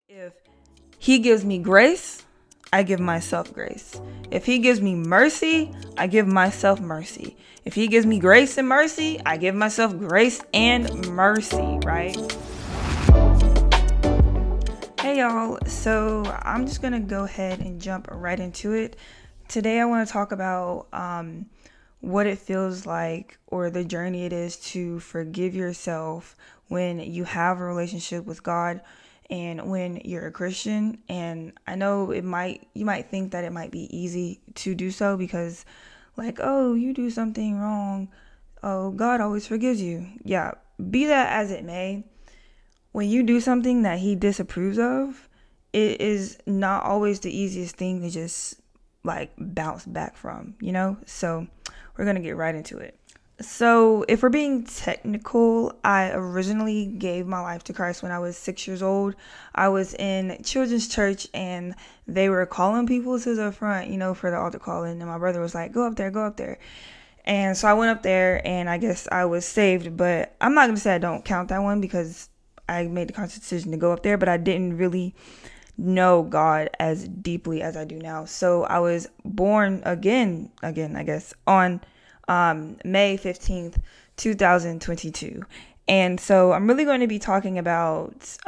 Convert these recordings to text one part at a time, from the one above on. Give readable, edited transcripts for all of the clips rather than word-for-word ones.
If he gives me grace, I give myself grace. If he gives me mercy, I give myself mercy. If he gives me grace and mercy, I give myself grace and mercy, right? Hey y'all, so I'm just gonna go ahead and jump right into it. Today I want to talk about what it feels like, or the journey it is to forgive yourself when you have a relationship with God and when you're a Christian. And I know you might think that it might be easy to do so because, like, oh, you do something wrong, oh, God always forgives you. Yeah, be that as it may, when you do something that he disapproves of, it is not always the easiest thing to just like bounce back from, So we're going to get right into it. So if we're being technical, I originally gave my life to Christ when I was 6 years old. I was in children's church and they were calling people to the front, for the altar calling. And my brother was like, go up there, go up there. And so I went up there and I guess I was saved, but I'm not going to say I don't count that one because I made the conscious decision to go up there, but I didn't really know God as deeply as I do now. So I was born again, I guess, on May 15th, 2022. And so I'm really going to be talking about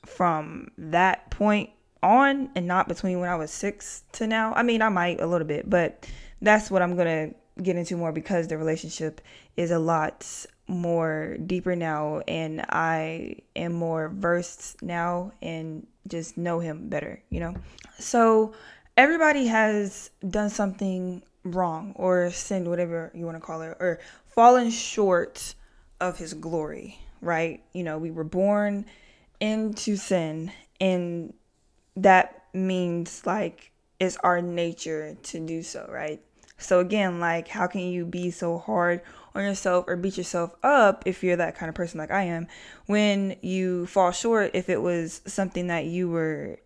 from that point on and not between when I was 6 to now. I mean, I might a little bit, but that's what I'm going to get into more because the relationship is a lot more deeper now and I am more versed now and just know him better, So everybody has done something wrong or sinned, whatever you want to call it, or fallen short of his glory, right? We were born into sin, and that means like it's our nature to do so, right? So again, like, how can you be so hard on yourself or beat yourself up if you're that kind of person like I am when you fall short, if it was something that you were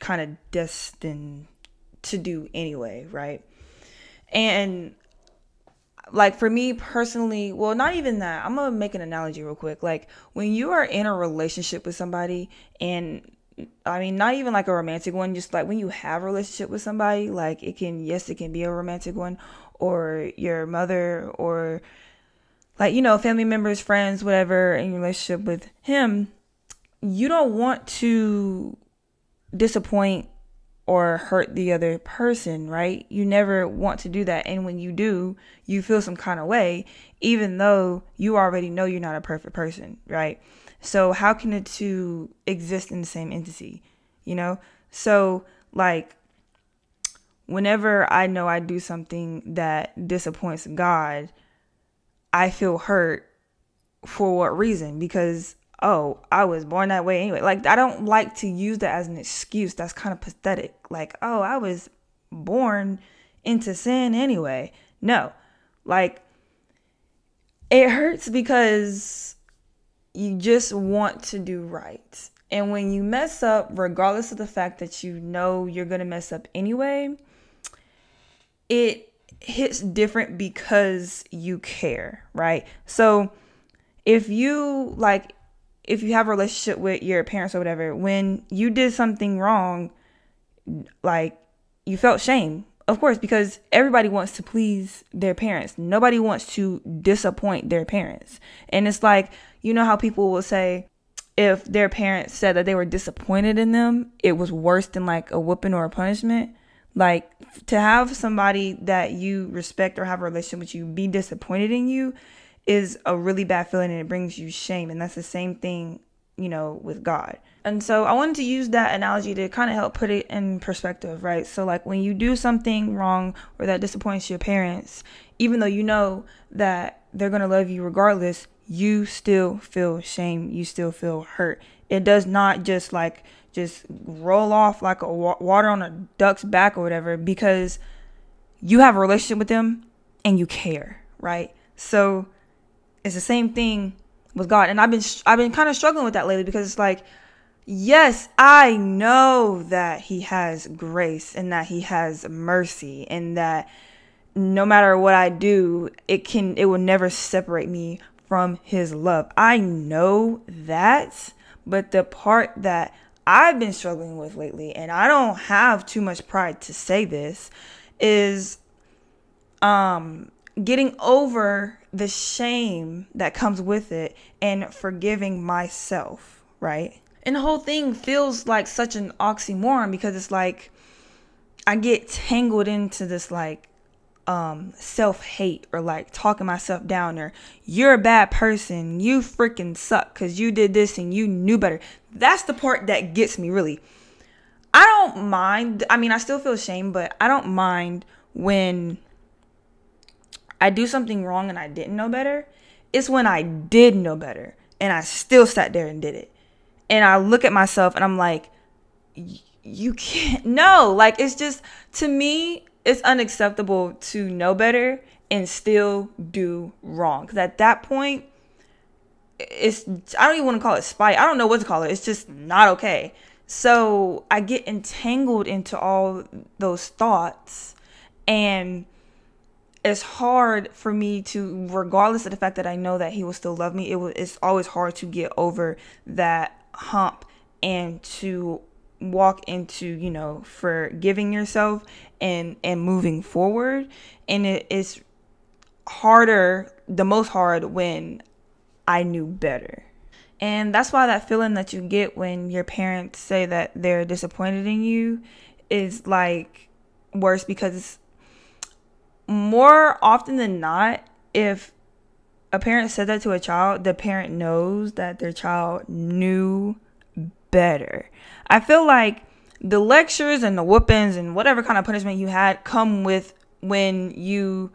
kind of destined to do anyway, right? And like for me personally, well, not even that. I'm going to make an analogy real quick. Like when you are in a relationship with somebody, and I mean, not even like a romantic one, just like when you have a relationship with somebody, like it can be a romantic one, or your mother, or like, family members, friends, whatever, in your relationship with him, you don't want to disappoint or hurt the other person, right? You never want to do that. And when you do, you feel some kind of way, even though you already know you're not a perfect person, right? So how can the two exist in the same entity, So like whenever I know I do something that disappoints God, I feel hurt. For what reason? Because, oh, I was born that way anyway. Like, I don't like to use that as an excuse. That's kind of pathetic. Like, oh, I was born into sin anyway. No, like, it hurts because you just want to do right. And when you mess up, regardless of the fact that you know you're going to mess up anyway, it hits different because you care, right? So if you have a relationship with your parents or whatever, when you did something wrong, like you felt shame, of course, because everybody wants to please their parents. Nobody wants to disappoint their parents. And it's like, how people will say if their parents said that they were disappointed in them, it was worse than like a whooping or a punishment. Like to have somebody that you respect or have a relationship with you be disappointed in you is a really bad feeling, and it brings you shame. And that's the same thing, with God. And so I wanted to use that analogy to kind of help put it in perspective, right? So like when you do something wrong or that disappoints your parents, even though you know that they're going to love you regardless, you still feel shame. You still feel hurt. It does not just roll off like a water on a duck's back or whatever, because you have a relationship with them and you care, right? So it's the same thing with God. And I've been kind of struggling with that lately, because it's like, yes, I know that he has grace and that he has mercy, and that no matter what I do, it will never separate me from his love. I know that, but the part that I've been struggling with lately, and I don't have too much pride to say this, is getting over the shame that comes with it and forgiving myself, right? And the whole thing feels like such an oxymoron, because it's like I get tangled into this like self-hate, or like talking myself down, or you're a bad person, you freaking suck because you did this and you knew better. That's the part that gets me, really. I don't mind. I mean, I still feel shame, but I don't mind when I do something wrong and I didn't know better. It's when I did know better and I still sat there and did it. And I look at myself and I'm like, you can't. No, like, it's just, to me, it's unacceptable to know better and still do wrong. Because at that point, I don't even want to call it spite. I don't know what to call it. It's just not okay. So I get entangled into all those thoughts, and it's hard for me to, regardless of the fact that I know that he will still love me, it's always hard to get over that hump and to walk into, forgiving yourself and moving forward. And it's harder, the most hard, when I knew better. And that's why that feeling that you get when your parents say that they're disappointed in you is like worse, because more often than not, if a parent said that to a child, the parent knows that their child knew better. I feel like the lectures and the whoopings and whatever kind of punishment you had come with when you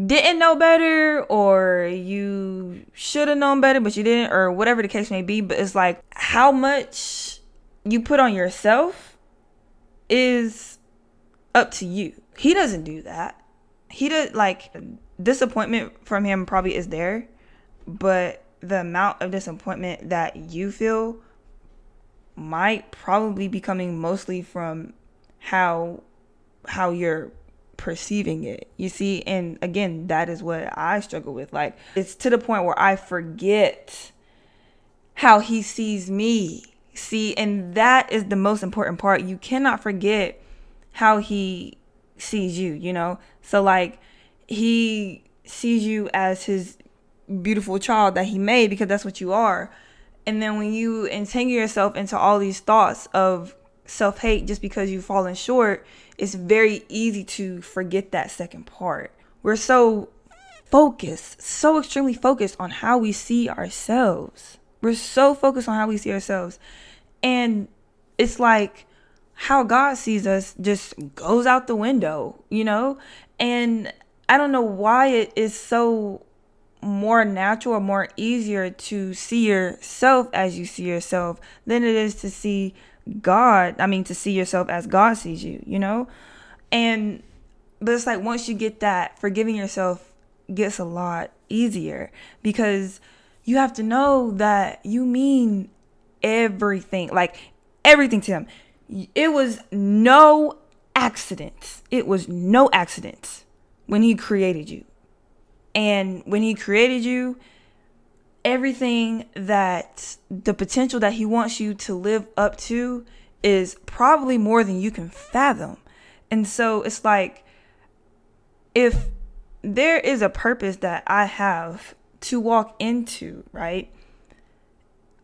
didn't know better, or you should have known better but you didn't, or whatever the case may be. But it's like, how much you put on yourself is up to you. He doesn't do that. He does, like, disappointment from him probably is there, but the amount of disappointment that you feel might probably be coming mostly from how you're perceiving it, you see. And again, that is what I struggle with. Like, it's to the point where I forget how he sees me. See, and that is the most important part. You cannot forget how he sees you, So like, he sees you as his beautiful child that he made, because that's what you are. And then when you entangle yourself into all these thoughts of self-hate just because you've fallen short, it's very easy to forget that second part. We're so focused, so extremely focused on how we see ourselves. We're so focused on how we see ourselves. And it's like how God sees us just goes out the window, And I don't know why it is so more natural or more easier to see yourself as you see yourself than it is to see God. I mean, to see yourself as God sees you, But it's like, once you get that, forgiving yourself gets a lot easier, because you have to know that you mean everything, like everything to him. It was no accident. It was no accident when he created you. And when he created you, everything that the potential that he wants you to live up to is probably more than you can fathom. And so it's like, if there is a purpose that I have to walk into, right?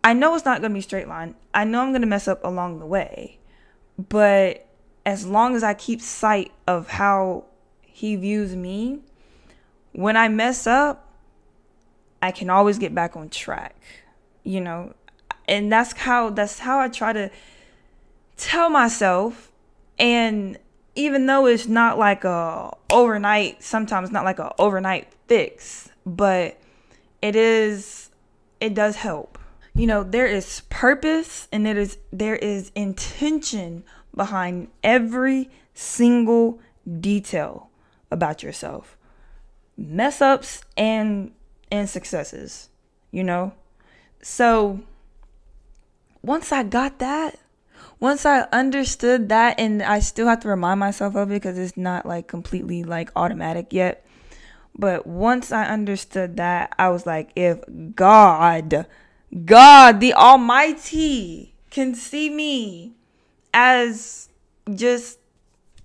I know it's not going to be a straight line. I know I'm going to mess up along the way. But as long as I keep sight of how he views me, when I mess up, I can always get back on track, and that's how I try to tell myself. And even though it's not like sometimes not like a overnight fix, but it does help. There is purpose, and there is intention behind every single detail about yourself. Mess ups and successes, So once I got that, once I understood that, and I still have to remind myself of it because it's not like completely like automatic yet. But once I understood that, I was like, if God the Almighty can see me as just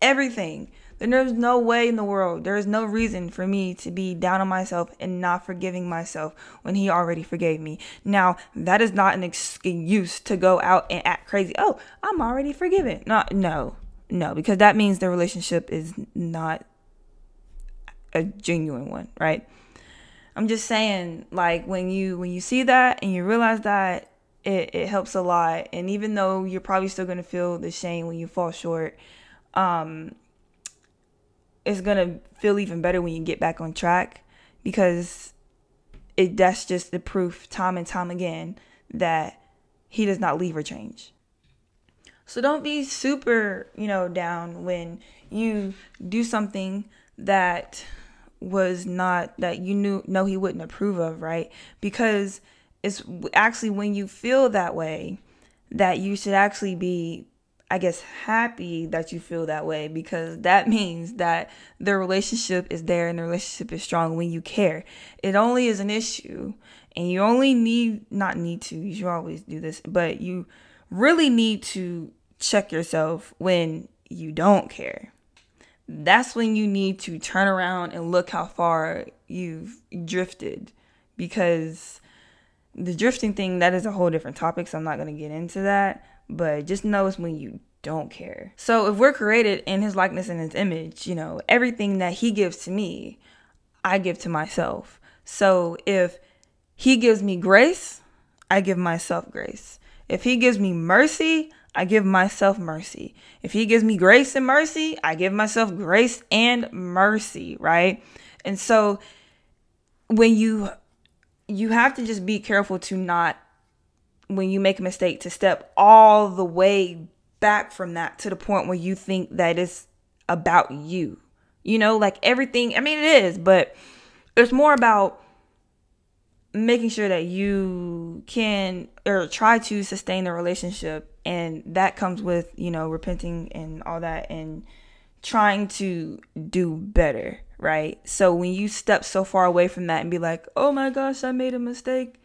everything, then there's no way in the world, there is no reason for me to be down on myself and not forgiving myself when he already forgave me. Now, that is not an excuse to go out and act crazy. Oh, I'm already forgiven. No, because that means the relationship is not a genuine one, right? I'm just saying, like, when you see that and you realize that, it helps a lot. And even though you're probably still going to feel the shame when you fall short, it's going to feel even better when you get back on track, because that's just the proof time and time again that he does not leave or change. So don't be super, down when you do something that was not, that you know he wouldn't approve of, right? Because it's actually when you feel that way that you should actually be, I guess, happy that you feel that way, because that means that the relationship is there and the relationship is strong when you care. It only is an issue, and you only you should always do this, but you really need to check yourself when you don't care. That's when you need to turn around and look how far you've drifted, because the drifting thing, that is a whole different topic, so I'm not going to get into that. But just know it's when you don't care. So if we're created in his likeness and his image, everything that he gives to me, I give to myself. So if he gives me grace, I give myself grace. If he gives me mercy, I give myself mercy. If he gives me grace and mercy, I give myself grace and mercy, right? And so when you have to just be careful to not, when you make a mistake, to step all the way back from that to the point where you think that it's about you. Like everything, I mean, it is, but it's more about making sure that you can, or try to sustain the relationship. And that comes with, repenting and all that, and trying to do better, right? So when you step so far away from that and be like, oh my gosh, I made a mistake,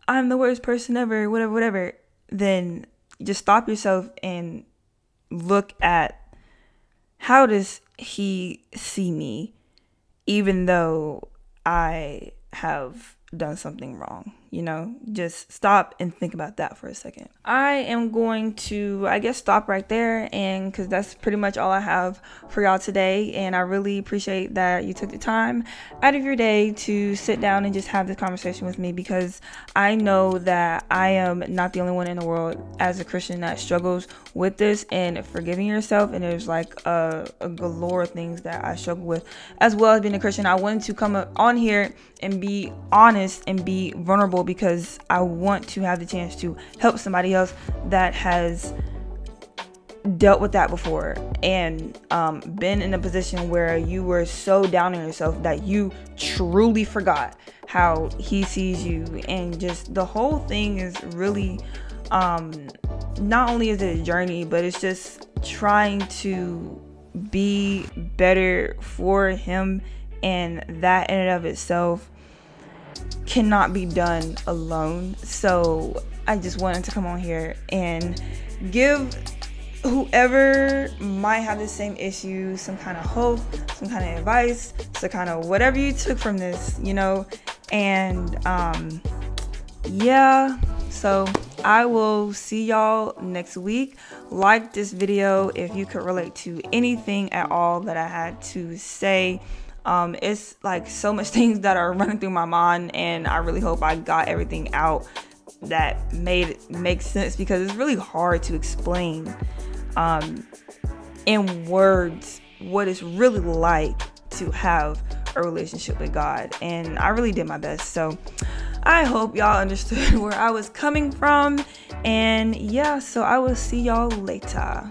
I'm the worst person ever, whatever, then just stop yourself and look at, how does he see me, even though I have done something wrong? Just stop and think about that for a second. I am going to, I guess, stop right there, and because that's pretty much all I have for y'all today. And I really appreciate that you took the time out of your day to sit down and just have this conversation with me, because I know that I am not the only one in the world as a Christian that struggles with this and forgiving yourself. And there's like a galore of things that I struggle with, as well as being a Christian. I wanted to come on here and be honest and be vulnerable, because I want to have the chance to help somebody else that has dealt with that before, and been in a position where you were so down on yourself that you truly forgot how he sees you. And just the whole thing is really, not only is it a journey, but it's just trying to be better for him, and that in and of itself cannot be done alone. So I just wanted to come on here and give whoever might have the same issue some kind of hope, some kind of advice, some kind of whatever you took from this, and yeah. So I will see y'all next week. Like this video if you could relate to anything at all that I had to say. It's like so much things that are running through my mind, and I really hope I got everything out that made it make sense, because it's really hard to explain in words what it's really like to have a relationship with God. And I really did my best. So I hope y'all understood where I was coming from. And yeah, so I will see y'all later.